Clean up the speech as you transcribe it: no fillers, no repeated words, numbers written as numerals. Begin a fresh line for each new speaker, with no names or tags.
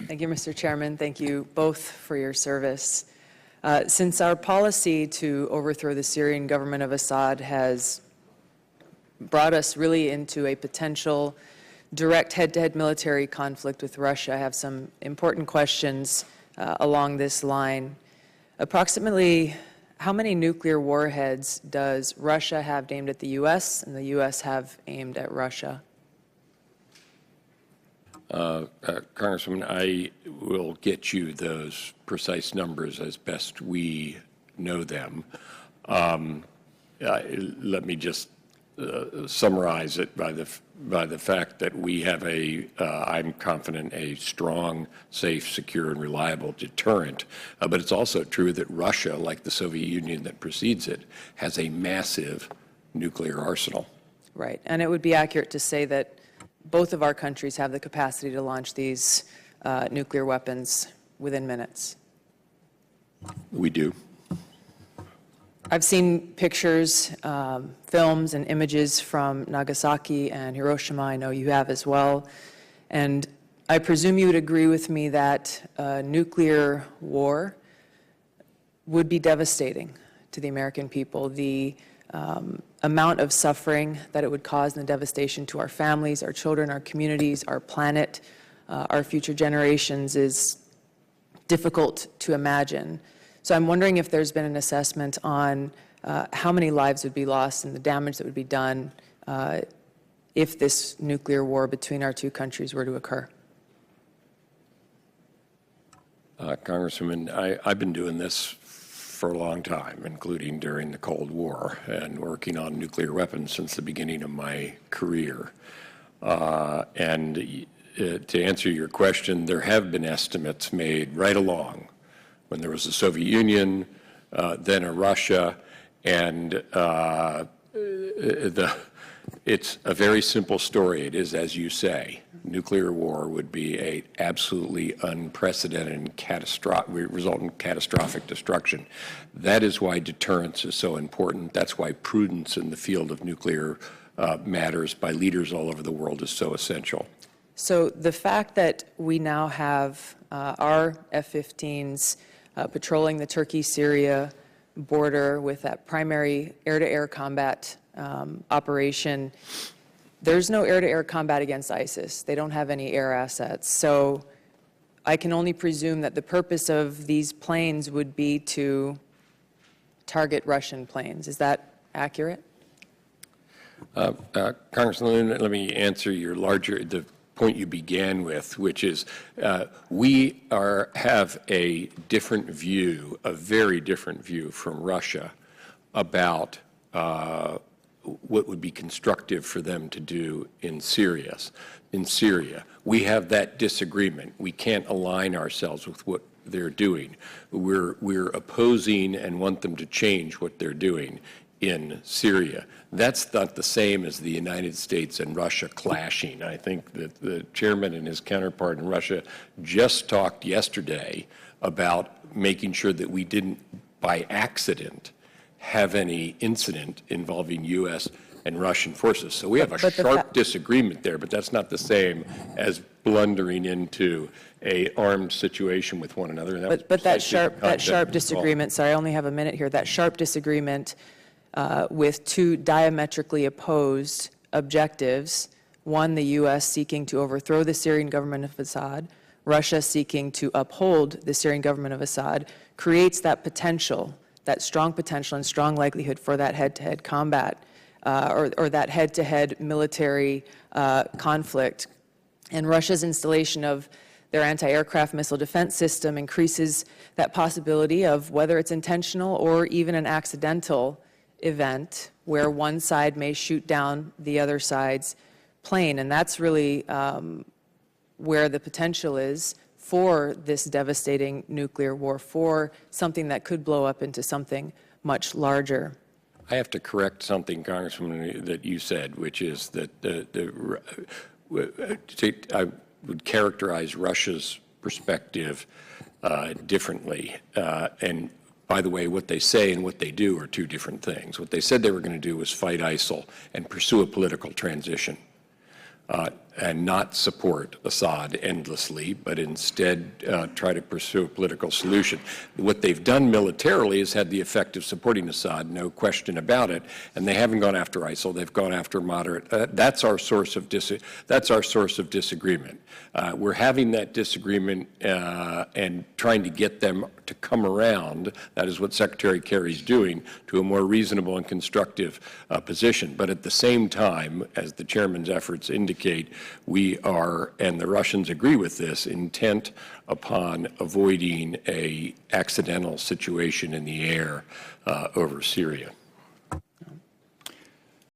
Thank you, Mr. Chairman. Thank you both for your service. Since our policy to overthrow the Syrian government of Assad has brought us really into a potential direct head-to-head military conflict with Russia, I have some important questions along this line. Approximately how many nuclear warheads does Russia have aimed at the U.S. and the U.S. have aimed at Russia?
Congresswoman, I will get you those precise numbers as best we know them. Let me just summarize it by the fact that we have I'm confident, a strong, safe, secure, and reliable deterrent. But it's also true that Russia, like the Soviet Union that precedes it, has a massive nuclear arsenal.
Right, and it would be accurate to say that both of our countries have the capacity to launch these nuclear weapons within minutes.
We do.
I've seen pictures, films, and images from Nagasaki and Hiroshima. I know you have as well. And I presume you would agree with me that nuclear war would be devastating to the American people. The amount of suffering that it would cause and the devastation to our families, our children, our communities, our planet, our future generations is difficult to imagine. So I'm wondering if there's been an assessment on how many lives would be lost and the damage that would be done if this nuclear war between our two countries were to occur.
Congresswoman, I've been doing this for a long time, including during the Cold War, and working on nuclear weapons since the beginning of my career. To answer your question, there have been estimates made right along when there was the Soviet Union, then a Russia, and it's a very simple story. It is, as you say, nuclear war would be a absolutely unprecedented and result in catastrophic destruction. That is why deterrence is so important. That's why prudence in the field of nuclear matters by leaders all over the world is so essential.
So the fact that we now have our F-15s patrolling the Turkey-Syria border with that primary air-to-air combat operation, there's no air-to-air combat against ISIS. They don't have any air assets. So I can only presume that the purpose of these planes would be to target Russian planes. Is that accurate?
Congressman, let me answer the point you began with, which is we have a different view, a very different view from Russia about what would be constructive for them to do in Syria. We have that disagreement. We can't align ourselves with what they're doing. We're opposing and want them to change what they're doing in Syria. That's not the same as the United States and Russia clashing. I think that the chairman and his counterpart in Russia just talked yesterday about making sure that we didn't, by accident, have any incident involving U.S. and Russian forces. So we have a sharp disagreement there, but that's not the same as blundering into a armed situation with one another.
But that sharp disagreement, sorry, I only have a minute here, that sharp disagreement with two diametrically opposed objectives, one, the U.S. seeking to overthrow the Syrian government of Assad, Russia seeking to uphold the Syrian government of Assad, creates that potential, that strong potential and strong likelihood for that head-to-head combat or that head-to-head military conflict. And Russia's installation of their anti-aircraft missile defense system increases that possibility of whether it's intentional or even an accidental event where one side may shoot down the other side's plane. And that's really where the potential is for this devastating nuclear war, for something that could blow up into something much larger.
I have to correct something, Congresswoman, that you said, which is that I would characterize Russia's perspective differently. And by the way, what they say and what they do are two different things. What they said they were going to do was fight ISIL and pursue a political transition. and not support Assad endlessly, but instead try to pursue a political solution. What they've done militarily has had the effect of supporting Assad, no question about it, and they haven't gone after ISIL. They've gone after moderate. That's our source of disagreement. We're having that disagreement and trying to get them to come around. That is what Secretary Kerry's doing, to a more reasonable and constructive position. But at the same time, as the chairman's efforts indicate, we are, and the Russians agree with this, intent upon avoiding an accidental situation in the air over Syria.